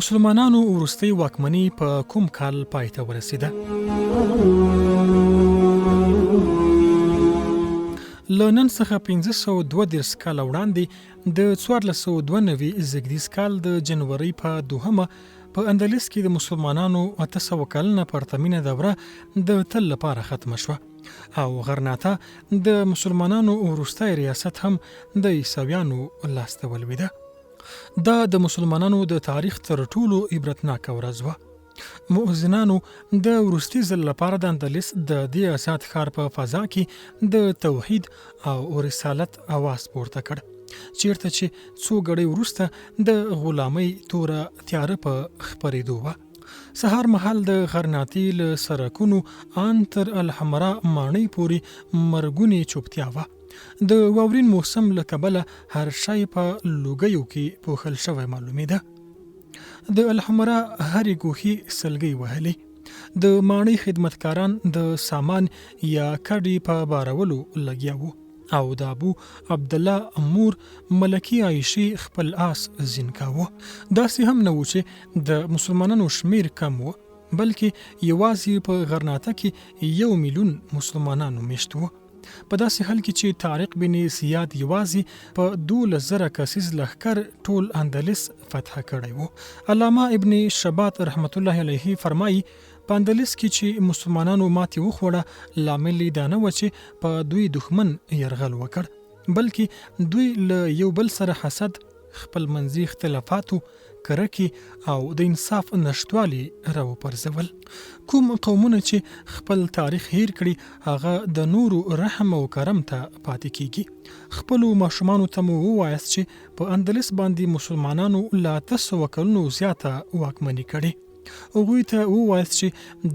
مسلمانانو وروستۍ واکمني په کوم کال پای ته ورسېده؟ له نن څخه 1532 کاله وړاندې د 1492 زېږدیز کال د جنورۍ په 2 په اندلس کې د مسلمانانو 800 کلنه پرتمینه دوره د تل لپاره ختمه شوه او غرناطه د مسلمانانو وروستی ریاست هم د عیسویانو لاسته ولوېده. دا د مسلمانانو د تاریخ تر ټولو عبرتناکه ورځ وه. مؤذنانو د وروستي ځل لپاره د اندلس د دې آزاد ښار په فضا کې د توحید او رسالت اواز پورته کړ، چیرته چې څو غړي وروسته د غلامۍ توره تیاره په خپرېدو وه. سهار مهال د غرناطې له سرکونو ان تر الحمرا ماڼۍ پورې مرګونې چوپتیا وه. د واورین موسم له کبله هر شی په لوګیو کې پوښل شوی معلومېده. د الحمرا هرې ګوښې سلګۍ وهلې. د ماڼۍ خدمتکاران د سامان یا کډې په بارولو لګیا وو او د ابو عبدالله مور ملکې عایشې خپل آس زین کاوه. داسې هم نه و چې د مسلمانانو شمیر کم و، بلکې یوازې په غرناطه کې 1 میلیون مسلمانانو میشت وو. په داسې حال کې چې طارق بن زیاد یوازې په 12,000 کسیز لښکر ټول اندلس فتح کړی وو. علامه ابن شبات رحمت الله علیه فرمایي په اندلس کې چې مسلمانانو ماتې وخوړه، لامل یې دا نه و چې په دوی دښمن یرغل وکړ، بلکې دوی له یو بل سره حسد، خپل منځي اختلافاتو، کرکې او د انصاف نشتوالي راوپرځول. کوم قومونه چې خپل تاریخ هیر کړي هغه د نورو رحم او کرم ته پاتې کیږي. خپلو ماشومانو ته مو ووایاست چې په اندلس باندې مسلمانانو له 800 کلونو زیاته واکمني کړې. هغوی ته ووایاست چې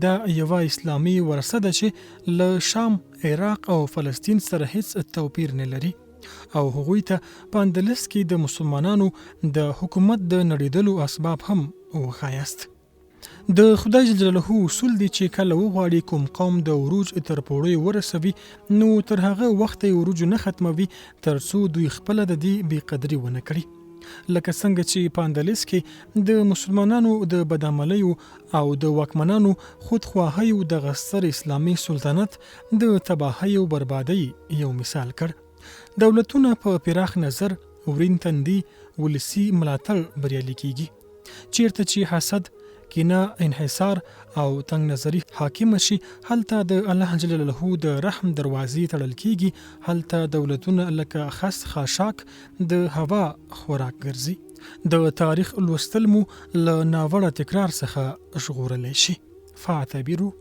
دا یوه اسلامي ورثه ده چې له شام، عراق او فلسطین سره هیڅ توپیر نه لري، او هغوی ته په اندلس کې د مسلمانانو د حکومت د نړیدلو اسباب هم وښایاست. د خدای جل جلاله اصول دی چې کله وغواړي کوم قوم د عروج تر پوړیو ورسوي، نو تر هغه وخته یې عروج نه ختموي تر څو دوی خپله د دې بېقدري ونه کړي. لکه څنګه چې په اندلس کې د مسلمانانو د بدعملیو او د واکمنانو خودخواهیو دغه ستر اسلامي سلطنت د تباهۍ او بربادۍ یو مثال کړ. دولتونه په پراخ نظر، ورین تندي، ولسي ملاتړ بریالي کیږي. چیرته چې حسد، کینه، انحصار او تنگ نظری حاکم شي، هلته د الله جل جلاله د رحم دروازې تړل کیږي، هلته دولتونه لکه خس خاشاک د هوا خوراک ګرځي. د تاریخ لوستل مو له ناوړه تکرار څخه ژغورلی شي. فاعتبروا